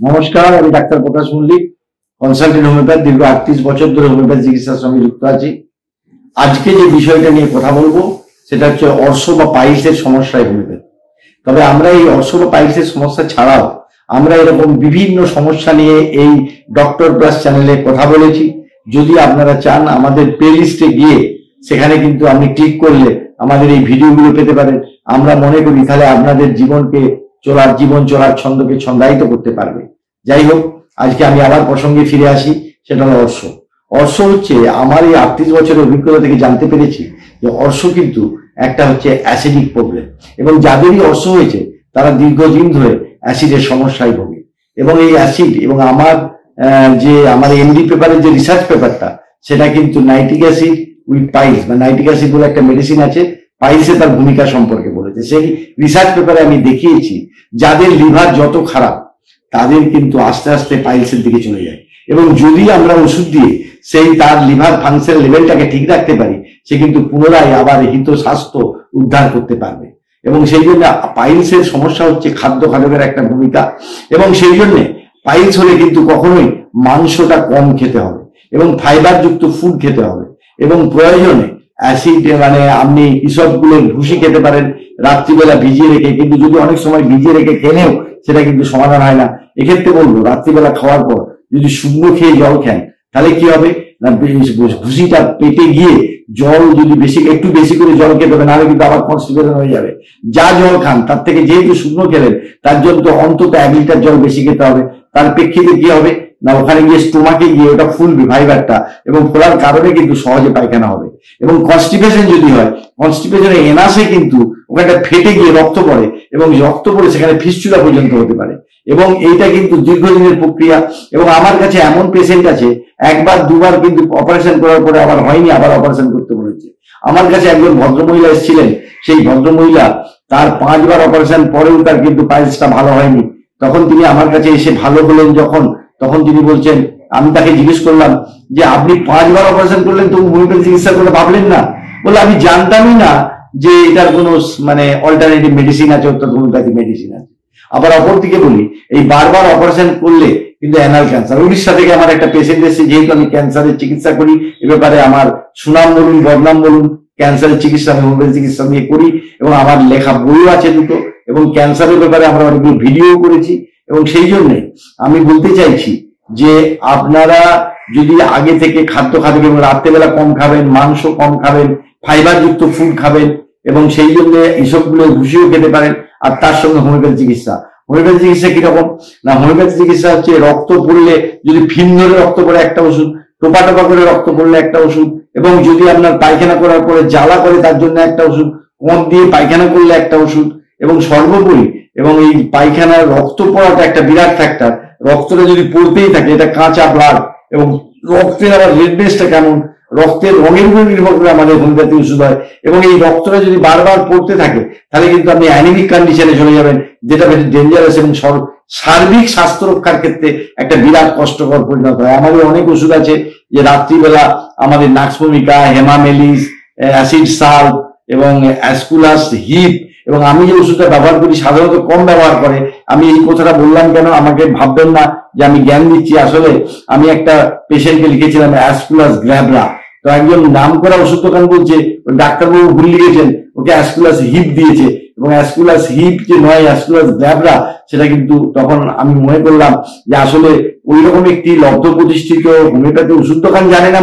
নমস্কার, আমি ডাক্তার প্রকাশ Mallick, consultant homeopath. দীর্ঘ 38 বছর ধরে হোমিওপ্যাথি চিকিৎসার সঙ্গে যুক্ত আছি। আজকে যে বিষয়টা নিয়ে কথা বলবো সেটা হচ্ছে অর্শ বা পাইলসের সমস্যায় হোমিওপ্যাথি। তবে আমরা এই অর্শ বা পাইলসের সমস্যা ছাড়াও আমরা এরকম বিভিন্ন সমস্যা নিয়ে এই ডক্টর প্লাস চ্যানেলে কথা বলেছি। যদি আপনারা চান আমাদের প্লে লিস্টে গিয়ে সেখানে কিন্তু আপনি ক্লিক করলে আমাদের এই ভিডিওগুলো পেতে পারেন। আমরা মনে করি তাহলে আপনাদের জীবন চলার ছন্দকে ছন্দায়িত করতে পারবে। যাই হোক, আজকে আমি আবার প্রসঙ্গে ফিরে আসি, সেটা হলো অর্শ। অর্শ হচ্ছে আমার এই 38 বছরের অভিজ্ঞতা থেকে জানতে পেরেছি যে অর্শ কিন্তু একটা হচ্ছে অ্যাসিডিক প্রবলেম, এবং যাদেরই অর্শ হয়েছে তারা দীর্ঘদিন ধরে অ্যাসিডের সমস্যায় ভোগে। এবং এই অ্যাসিড এবং আমার এমডি পেপারের যে রিসার্চ পেপারটা, সেটা কিন্তু নাইট্রিক অ্যাসিড উইথ পাইলস বা নাইট্রিক অ্যাসিড বলে একটা মেডিসিন আছে, পাইলসে তার ভূমিকা সম্পর্কে বলেছে। সেই রিসার্চ পেপারে আমি দেখিয়েছি যাদের লিভার যত খারাপ তাদের কিন্তু আস্তে আস্তে পাইলসের দিকে চলে যায়, এবং যদি আমরা ওষুধ দিয়ে তার লিভার ফাংশন লেভেলটাকে ঠিক রাখতে পারি, সে কিন্তু পুনরায় আবার হিত স্বাস্থ্য উদ্ধার করতে পারবে। এবং সেই জন্য পাইলসের সমস্যা হচ্ছে খাদ্য খাদকের একটা ভূমিকা, এবং সেই জন্য পাইলস হলে কিন্তু কখনোই মাংসটা কম খেতে হবে এবং ফাইবার যুক্ত ফুড খেতে হবে, এবং প্রয়োজনে অ্যাসিড আপনি ইসবগুলোর ভুসি খেতে পারেন রাত্রিবেলা ভিজিয়ে রেখে। কিন্তু যদি অনেক সময় ভিজিয়ে রেখে খেলেও সেটা কিন্তু সমাধান হয় না। এক্ষেত্রে বলবো রাত্রিবেলা খাওয়ার পর যদি শুকনো খেয়ে জল খান তাহলে কি হবে না, ভুসিটা পেটে গিয়ে জল যদি একটু বেশি করে জল খেতে হবে, নাহলে কিন্তু আবার কনস্টিপেশন হয়ে যাবে। যা জল খান তার থেকে যেহেতু শুকনো খেলেন তার জন্য অন্তত 1 লিটার জল বেশি খেতে হবে। তার প্রেক্ষিতে কি হবে না, ওখানে গিয়ে স্টোমাকে গিয়ে ওটা ফুলবে ফাইবারটা, এবং ফোলার কারণে কিন্তু সহজে পায়খানা হবে। এবং কনস্টিপেশন যদি হয়, কনস্টিপেশনে এনাসে কিন্তু ওখানটা ফেটে গিয়ে রক্ত পড়ে, এবং রক্ত পড়ে সেখানে ফিস্চুলা পর্যন্ত হতে পারে। এবং এইটা কিন্তু দীর্ঘদিনের প্রক্রিয়া। এবং আমার কাছে এমন পেশেন্ট আছে 1 2 কিন্তু অপারেশন করার পরে আবার হয়নি, আবার অপারেশন করতে বলেছে। আমার কাছে একজন ভদ্রমহিলা এসেছিলেন, সেই ভদ্রমহিলা তার 5 বার অপারেশন পরেও তার কিন্তু পাইলসটা ভালো হয়নি। তখন তিনি আমার কাছে এসে ভালো হলেন তখন তিনি বলছেন, আমি তাকে জিজ্ঞেস করলাম যে আপনি 5 বার অপারেশন করলেন তবু হোমিওপ্যাথি চিকিৎসা করে ভাবলেন না? বলে আমি জানতামই না যে এটার কোনো অল্টারনেটিভ মেডিসিন আছে, অর্থাৎ হোমিওপ্যাথি মেডিসিন আছে। আবার অপরদিকে বলি, এই বারবার অপারেশন করলে কিন্তু অ্যানাল ক্যান্সার। উড়িষ্যা থেকে আমার একটা পেশেন্ট এসেছে, যেহেতু আমি ক্যান্সারের চিকিৎসা করি, এ ব্যাপারে আমার সুনাম বলুন বদনাম বলুন, ক্যান্সারের চিকিৎসা আমি হোমিওপ্যাথি চিকিৎসা নিয়ে করি, এবং আমার লেখা বইও আছে 2টো, এবং ক্যান্সারের ব্যাপারে আমরা অনেকগুলো ভিডিও করেছি। এবং সেই জন্য আমি বলতে চাইছি যে আপনারা যদি আগে থেকে খাদ্য খাবেন, এবং রাত্রেবেলা কম খাবেন, মাংস কম খাবেন, ফাইবার যুক্ত ফুড খাবেন, এবং সেই জন্য এইসবগুলো ভুষিও খেতে পারেন। আর তার সঙ্গে হোমিওপ্যাথি চিকিৎসা কিরকম না, হোমিওপ্যাথি চিকিৎসা হচ্ছে রক্ত পড়লে, যদি ফিন ধরে রক্ত পড়ে একটা ওষুধ, টোপা করে রক্ত পড়লে একটা ওষুধ, এবং যদি আপনার পায়খানা করার পরে জ্বালা করে তার জন্য একটা ওষুধ, কোঁত দিয়ে পায়খানা করলে একটা ওষুধ, এবং সর্বোপরি এবং এই পায়খানার রক্ত পড়াটা একটা বিরাট ফ্যাক্টর। রক্তটা যদি পড়তেই থাকে, এটা কাঁচা ব্লাড, এবং রক্তের আবার রেডনেসটা কেমন, রক্তের রঙের উপর নির্ভর করে আমাদের হোমিওপ্যাথি ওষুধ হয়। এবং এই রক্তটা যদি বারবার পড়তে থাকে তাহলে কিন্তু আপনি অ্যানিমিক কন্ডিশনে চলে যাবেন, যেটা বেশি ডেঞ্জারাস এবং সার্বিক স্বাস্থ্য রক্ষার ক্ষেত্রে একটা বিরাট কষ্টকর পরিণত হয়। আমাদের অনেক ওষুধ আছে যে রাত্রিবেলা আমাদের নাক্সভূমিকা, হেমামেলিস, অ্যাসিড সাল্ট এবং অ্যাসকুলাস হিপ, এবং আমি যে ওষুধটা ব্যবহার করি সাধারণত কম ব্যবহার করে। আমি এই কথাটা বললাম কেন, আমাকে ভাববেন না যে আমি জ্ঞান দিচ্ছি। আসলে আমি একটা পেশেন্টকে লিখেছিলাম অ্যাসকুলাস গ্র্যাবরা, তো একজন নাম করা ওষুধ দোকান বলছে ডাক্তারবাবু ভুল লিখেছেন, ওকে অ্যাসকুলাস হিপ দিয়েছে, এবং অ্যাসকুলাস হিপ যে নয় অ্যাসকুলাস গ্র্যাবরা সেটা কিন্তু। তখন আমি মনে করলাম যে আসলে ওই রকম একটি লব্ধ প্রতিষ্ঠিত হোমিওপ্যাথি ওষুধ দোকান জানে না,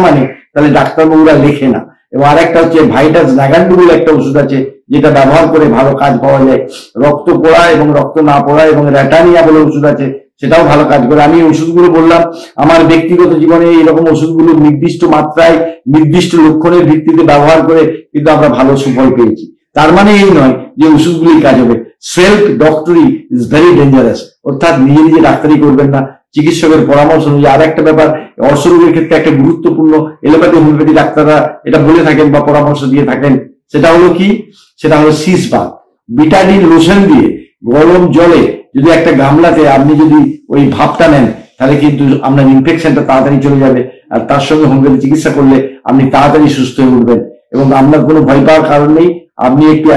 তাহলে ডাক্তারবাবুরা লেখে না। এবং আরেকটা হচ্ছে ভাইটাস নাগান্ডু বলে একটা ওষুধ আছে, যেটা ব্যবহার করে ভালো কাজ পাওয়া যায়, রক্ত পড়া এবং রক্ত না পড়া, এবং র্যাটানিয়া বলে ওষুধ আছে, সেটাও ভালো কাজ করে। আমি ওষুধগুলো বললাম, আমার ব্যক্তিগত জীবনে এরকম ওষুধগুলো নির্দিষ্ট মাত্রায় নির্দিষ্ট লক্ষণের ভিত্তিতে ব্যবহার করে কিন্তু আমরা ভালো সুফল পেয়েছি। তার মানে এই নয় যে ওষুধগুলি কাজ হবে। সেলফ ডক্টরি ইজ ভেরি ডেঞ্জারাস, অর্থাৎ নিজে ডাক্তারি করবেন না, চিকিৎসকের পরামর্শ অনুযায়ী। আর একটা ব্যাপার, অর্শরোগের ক্ষেত্রে একটা গুরুত্বপূর্ণ এলোপ্যাথি হোমিওপ্যাথি ডাক্তাররা এটা বলে থাকেন বা পরামর্শ দিয়ে থাকেন, সেটা হলো কি, সেটা হলো সিস বাথ। বিটাডিন লোশন দিয়ে গরম জলে যদি একটা গামলাতে আপনি যদি ওই ভাপটা নেন, তাহলে কিন্তু আপনার ইনফেকশনটা তাড়াতাড়ি চলে যাবে। আর তার সঙ্গে হোমিওপ্যাথি চিকিৎসা করলে আপনি তাড়াতাড়ি সুস্থ হয়ে উঠবেন, এবং আপনার কোনো ভয় পাওয়ার কারণ নেই। আপনি একটু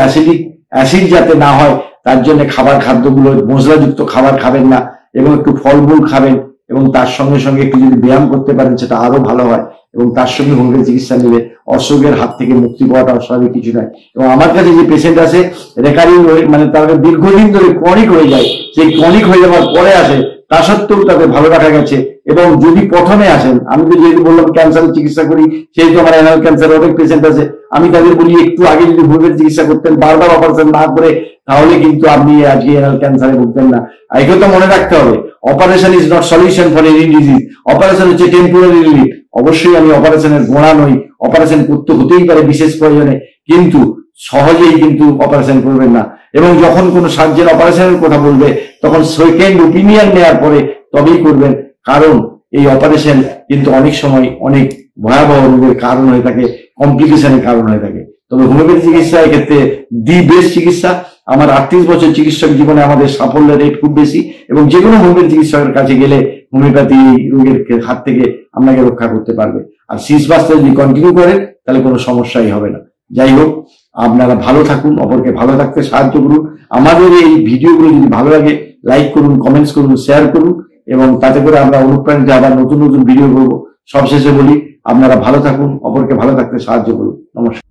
অ্যাসিড যাতে না হয় তার জন্য খাদ্যগুলো মশলাযুক্ত খাবার খাবেন না, এবং একটু ফলমূল খাবেন এবং তার সঙ্গে সঙ্গে একটু যদি ব্যায়াম করতে পারেন সেটা আরো ভালো হয়, এবং তার সঙ্গে হোমিওপ্যাথি চিকিৎসা নিলে অসুখের হাত থেকে মুক্তি পাওয়াটা অস্বাভাবিক কিছু নয়। এবং আমার কাছে যে পেশেন্ট আছে রেকারিং, মানে তাদের দীর্ঘদিন ধরে ক্রনিক হয়ে যায়, সেই ক্রনিক হয়ে যাওয়ার পরে আসে, তা সত্ত্বেও তাদের ভালো রাখা গেছে। এবং যদি প্রথমে আসেন, আমি তো যেহেতু বললাম ক্যান্সারের চিকিৎসা করি, সেই তো আমার অ্যানাল ক্যান্সার অনেক পেশেন্ট আছে, আমি তাদের বলি একটু আগে যদি হোমিওপ্যাথি চিকিৎসা করতেন, বারবার অপারেশন না করে, তাহলে কিন্তু আপনি আজকে অ্যানাল ক্যান্সারে ভুগতেন না। আর এগুলো তো মনে রাখতে হবে, operation is not solution for any disease. Operation হচ্ছে টেম্পোরারি রিলিফ। অবশ্যই আমি অপারেশনের গোড়া নই, অপারেশন করতে হতেই পারে বিশেষ প্রয়োজনে, কিন্তু সহজেই কিন্তু অপারেশন করবেন না। এবং যখন কোনো সার্জন অপারেশনের কথা বলবে, তখন সেকেন্ড ওপিনিয়ন নেওয়ার পরে তবেই করবেন, কারণ এই অপারেশন কিন্তু অনেক সময় অনেক ভয়াবহ রোগের কারণ হয়ে থাকে, কমপ্লিকেশনের কারণ হয়ে থাকে। তবে হোমিওপ্যাথি চিকিৎসা এক্ষেত্রে দি বেস্ট চিকিৎসা। আমার 38 বছর চিকিৎসক জীবনে আমাদের সাফল্যের রেট খুব বেশি, এবং যে কোনো হোমিওপ্যাথি চিকিৎসকের কাছে গেলে হোমিওপ্যাথি রোগের হাত থেকে আপনাকে রক্ষা করতে পারবে। আর শীষ বাস্তা যদি কন্টিনিউ করেন তাহলে কোনো সমস্যাই হবে না। যাই হোক, আপনারা ভালো থাকুন, অপরকে ভালো থাকতে সাহায্য করুন। আমাদের এই ভিডিওগুলো যদি ভালো লাগে লাইক করুন, কমেন্টস করুন, শেয়ার করুন, এবং তাতে করে আমরা অনুপ্রাণিত আবার নতুন নতুন ভিডিও করবো। সবশেষে বলি, আপনারা ভালো থাকুন, অপরকে ভালো থাকতে সাহায্য করুন। নমস্কার।